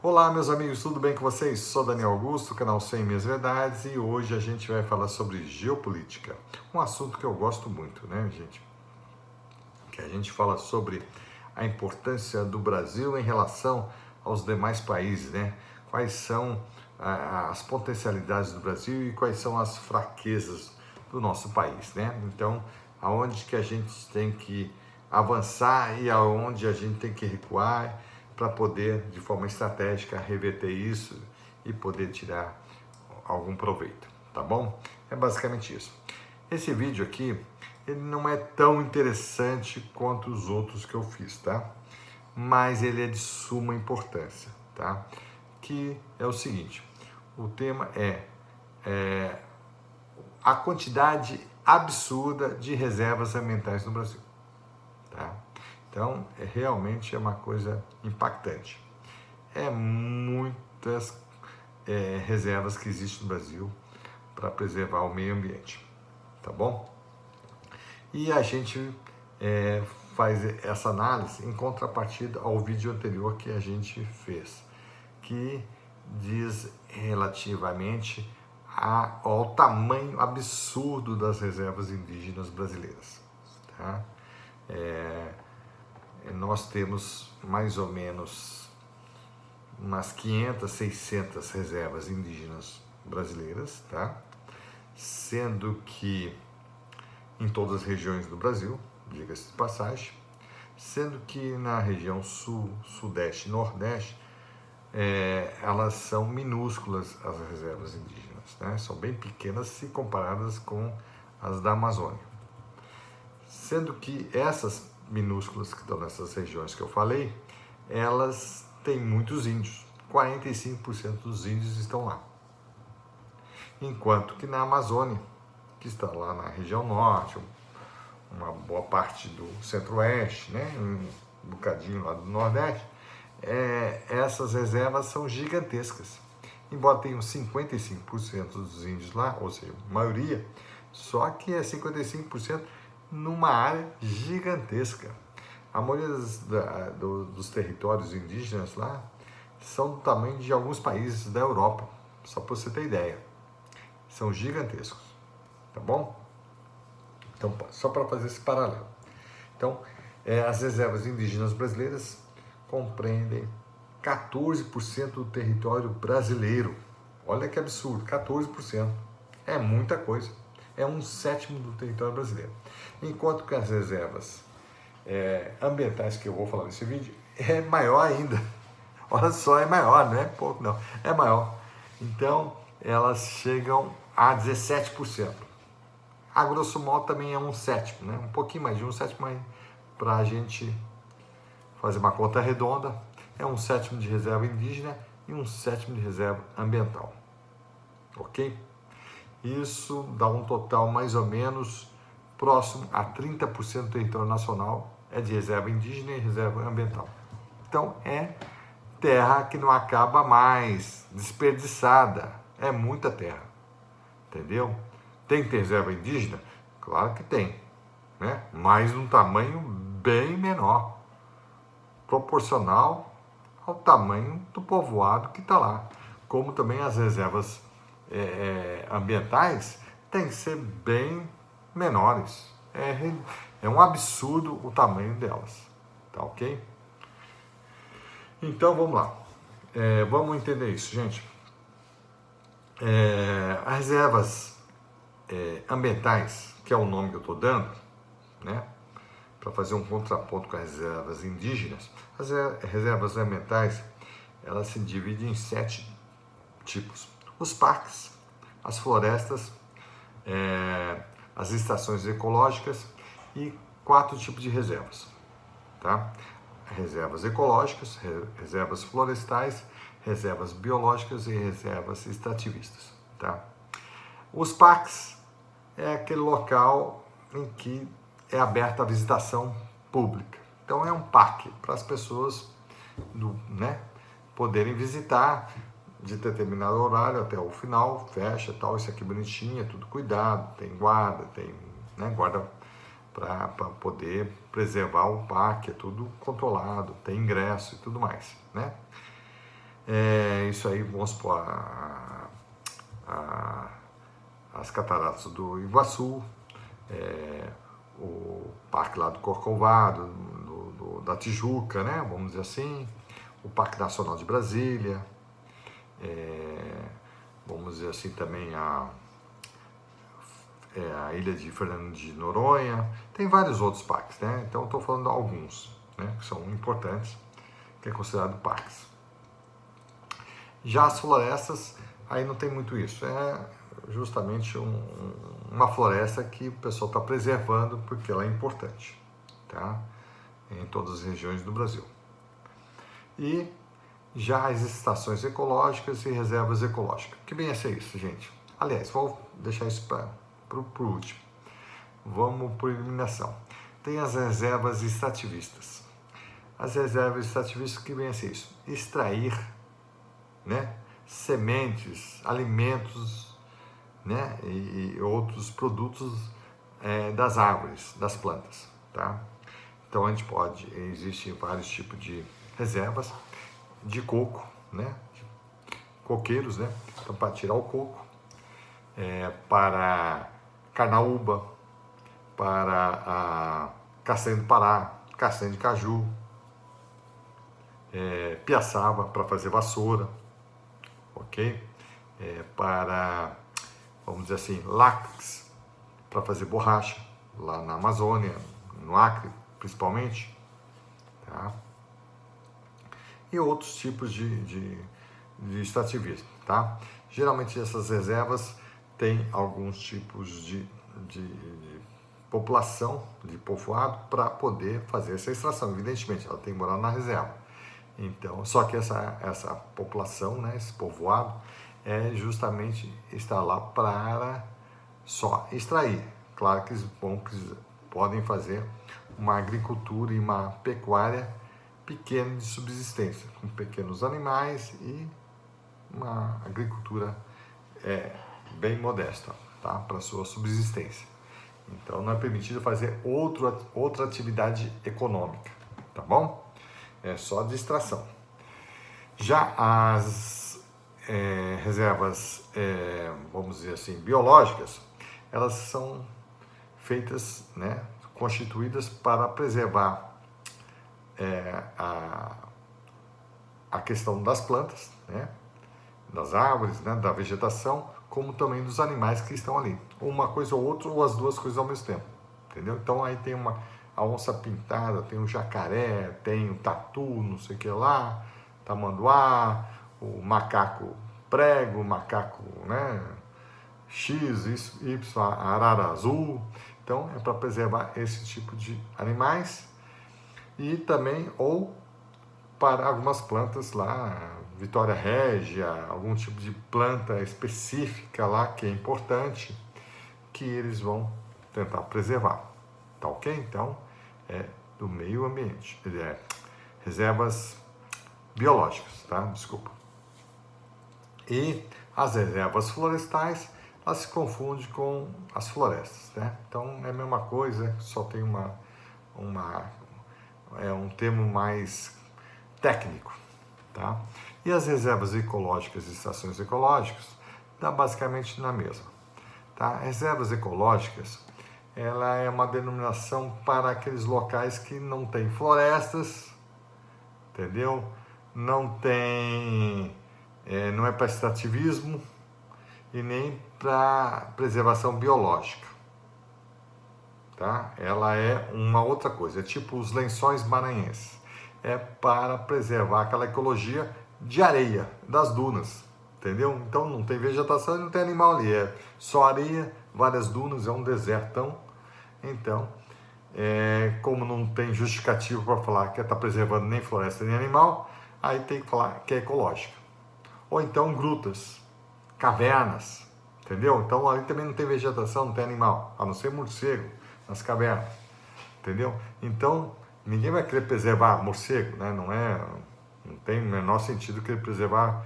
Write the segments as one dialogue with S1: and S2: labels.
S1: Olá, meus amigos, tudo bem com vocês? Sou Daniel Augusto, canal 100 Minhas Verdades, e hoje a gente vai falar sobre geopolítica, um assunto que eu gosto muito, né, gente? Que a gente fala sobre a importância do Brasil em relação aos demais países, né? Quais são as potencialidades do Brasil e quais são as fraquezas do nosso país, né? Então, aonde que a gente tem que avançar e aonde a gente tem que recuar para poder, de forma estratégica, reverter isso e poder tirar algum proveito, tá bom? É basicamente isso. Esse vídeo aqui, ele não é tão interessante quanto os outros que eu fiz, tá? Mas ele é de suma importância, tá? Que é o seguinte, o tema é a quantidade absurda de reservas ambientais no Brasil, tá? Então, realmente é uma coisa impactante. É muitas reservas que existem no Brasil para preservar o meio ambiente, tá bom? E a gente faz essa análise em contrapartida ao vídeo anterior que a gente fez, que diz relativamente ao tamanho absurdo das reservas indígenas brasileiras, tá? Nós temos mais ou menos umas 500, 600 reservas indígenas brasileiras, tá? Sendo que em todas as regiões do Brasil, diga-se de passagem, sendo que na região sul, sudeste e nordeste, elas são minúsculas as reservas indígenas, né? São bem pequenas se comparadas com as da Amazônia. Sendo que essas minúsculas que estão nessas regiões que eu falei, elas têm muitos índios, 45% dos índios estão lá. Enquanto que na Amazônia, que está lá na região norte, uma boa parte do centro-oeste, né, um bocadinho lá do nordeste, essas reservas são gigantescas. Embora tenham 55% dos índios lá, ou seja, a maioria, só que é 55% numa área gigantesca. A maioria dos territórios indígenas lá são do tamanho de alguns países da Europa, só para você ter ideia. São gigantescos, tá bom? Então, só para fazer esse paralelo. Então, as reservas indígenas brasileiras compreendem 14% do território brasileiro. Olha que absurdo, 14%. É muita coisa. É 1/7 do território brasileiro. Enquanto que as reservas ambientais, que eu vou falar nesse vídeo, é maior ainda. Olha só, é maior, não é pouco não, é maior. Então, elas chegam a 17%. A grosso modo também é 1/7, né? Um pouquinho mais de 1/7, mas para a gente fazer uma conta redonda, é 1/7 de reserva indígena e 1/7 de reserva ambiental. Ok? Isso dá um total mais ou menos próximo a 30% do território nacional é de reserva indígena e reserva ambiental. Então é terra que não acaba mais, desperdiçada. É muita terra, entendeu? Tem que ter reserva indígena? Claro que tem, né? Mas num tamanho bem menor, proporcional ao tamanho do povoado que está lá. Como também as reservas ambientais têm que ser bem menores. É um absurdo o tamanho delas, tá ok? Então vamos lá, vamos entender isso, gente. As reservas ambientais, que é o nome que eu estou dando, né, para fazer um contraponto com as reservas indígenas, as reservas ambientais, elas se dividem em 7 tipos. Os parques, as florestas, as estações ecológicas e 4 tipos de reservas, tá? Reservas ecológicas, reservas florestais, reservas biológicas e reservas extrativistas, tá? Os parques é aquele local em que é aberta a visitação pública. Então é um parque para as pessoas poderem visitar de determinado horário até o final, fecha tal, isso aqui bonitinho, é tudo cuidado, tem guarda, tem guarda para poder preservar o parque, é tudo controlado, tem ingresso e tudo mais, né? Isso aí, vamos supor, as cataratas do Iguaçu, o parque lá do Corcovado, da Tijuca, né? Vamos dizer assim, o Parque Nacional de Brasília, vamos dizer assim também a ilha de Fernando de Noronha, tem vários outros parques, né? Então estou falando de alguns, né, que são importantes, que é considerado parques. Já as florestas, aí não tem muito isso, é justamente uma floresta que o pessoal está preservando porque ela é importante, tá? Em todas as regiões do Brasil. E já as estações ecológicas e reservas ecológicas. Que bem é ser isso, gente. Aliás, vou deixar isso para o último. Vamos por eliminação. Tem as reservas extrativistas. As reservas extrativistas, que vem a ser isso? Extrair, né, sementes, alimentos, né, e outros produtos das árvores, das plantas, tá? Então a gente existem vários tipos de reservas de coco, né, coqueiros, né? Então para tirar o coco, para carnaúba, para a castanha do Pará, castanha de caju, piaçava para fazer vassoura, ok? Para, vamos dizer assim, látex para fazer borracha, lá na Amazônia, no Acre principalmente, tá? E outros tipos de extrativismo, tá? Geralmente essas reservas têm alguns tipos de população, de povoado, para poder fazer essa extração. Evidentemente, ela tem que morar na reserva. Então, só que essa população, né, esse povoado, justamente está lá para só extrair. Claro que eles podem fazer uma agricultura e uma pecuária pequena de subsistência, com pequenos animais e uma agricultura bem modesta, tá, para sua subsistência. Então não é permitido fazer outra atividade econômica, tá bom? É só distração. Já as reservas, vamos dizer assim, biológicas, elas são feitas, né, constituídas para preservar a questão das plantas, né, das árvores, né, da vegetação, como também dos animais que estão ali. Uma coisa ou outra, ou as duas coisas ao mesmo tempo, entendeu? Então aí tem a onça pintada, tem o jacaré, tem o tatu, não sei o que lá, tamanduá, o macaco prego, o macaco, né, X, Y, a arara azul. Então é para preservar esse tipo de animais e também ou para algumas plantas lá, Vitória Régia, algum tipo de planta específica lá que é importante, que eles vão tentar preservar, tá ok? Então, do meio ambiente, reservas biológicas, tá? Desculpa. E as reservas florestais, elas se confundem com as florestas, né? Então, é a mesma coisa, só tem um termo mais técnico, tá? E as reservas ecológicas e estações ecológicas, dá basicamente na mesma, tá? Reservas ecológicas, ela é uma denominação para aqueles locais que não tem florestas, entendeu? Não tem, não é para extrativismo e nem para preservação biológica, tá? Ela é uma outra coisa, é tipo os lençóis maranhenses, é para preservar aquela ecologia de areia, das dunas, entendeu? Então não tem vegetação e não tem animal ali, é só areia, várias dunas, é um desertão. Então, como não tem justificativo para falar que está preservando nem floresta nem animal, aí tem que falar que é ecológica. Ou então grutas, cavernas, entendeu? Então ali também não tem vegetação, não tem animal, a não ser morcego nas cavernas, entendeu? Então ninguém vai querer preservar morcego, né? Não tem o menor sentido querer preservar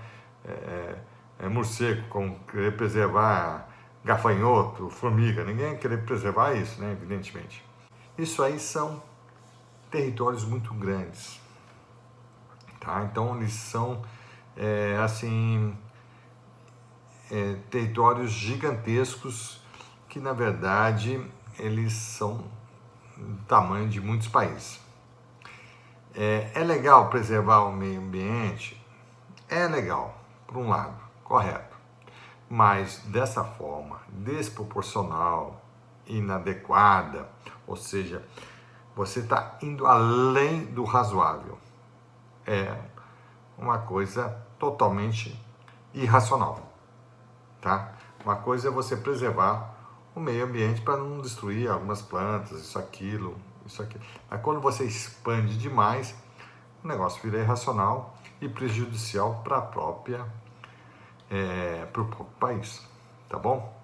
S1: morcego, como querer preservar gafanhoto, formiga. Ninguém vai querer preservar isso, né? Evidentemente. Isso aí são territórios muito grandes, tá? Então eles são territórios gigantescos que, na verdade, eles são do tamanho de muitos países. É legal preservar o meio ambiente? É legal, por um lado, correto. Mas dessa forma desproporcional, inadequada, ou seja, você está indo além do razoável. É uma coisa totalmente irracional, tá? Uma coisa é você preservar o meio ambiente para não destruir algumas plantas, isso, aquilo. Mas quando você expande demais, o negócio vira irracional e prejudicial para o próprio país, tá bom?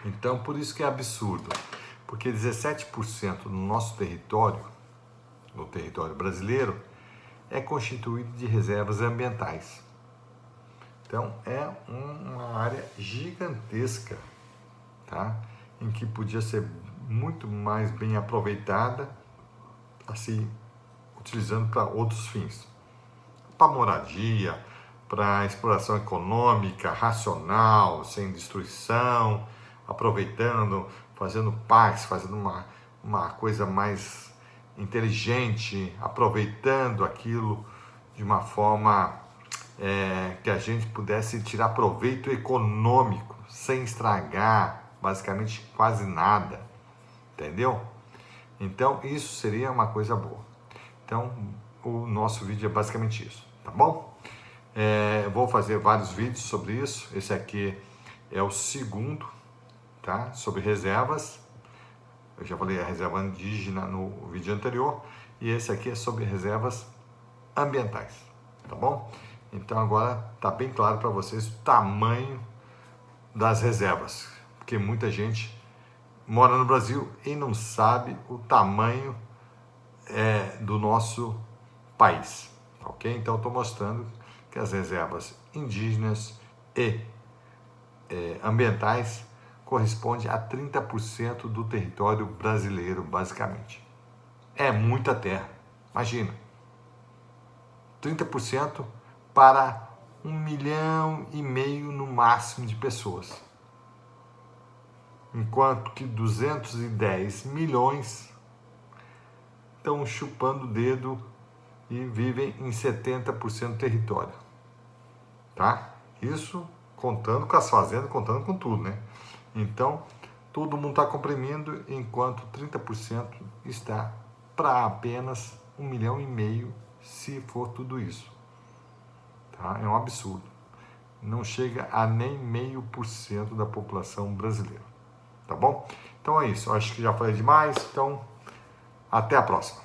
S1: Então, por isso que é absurdo, porque 17% do nosso território, no território brasileiro, é constituído de reservas ambientais. Então, é uma área gigantesca, tá? Em que podia ser muito mais bem aproveitada, assim, utilizando para outros fins. Para moradia, para exploração econômica, racional, sem destruição, aproveitando, fazendo paz, fazendo uma coisa mais inteligente, aproveitando aquilo de uma forma que a gente pudesse tirar proveito econômico, sem estragar basicamente quase nada, entendeu? Então isso seria uma coisa boa. Então o nosso vídeo é basicamente isso, tá bom? Eu vou fazer vários vídeos sobre isso. Esse aqui é o segundo, tá? Sobre reservas. Eu já falei a reserva indígena no vídeo anterior. E esse aqui é sobre reservas ambientais, tá bom? Então agora tá bem claro para vocês o tamanho das reservas, porque muita gente mora no Brasil e não sabe o tamanho do nosso país, ok? Então estou mostrando que as reservas indígenas e ambientais correspondem a 30% do território brasileiro, basicamente. É muita terra, imagina. 30% para 1,5 milhão no máximo de pessoas. Enquanto que 210 milhões estão chupando o dedo e vivem em 70% do território. Tá? Isso contando com as fazendas, contando com tudo, né? Então, todo mundo está comprimindo, enquanto 30% está para apenas 1,5 milhão, se for tudo isso. Tá? É um absurdo. Não chega a nem 0,5% da população brasileira. Tá bom? Então é isso. Eu acho que já falei demais. Então, até a próxima.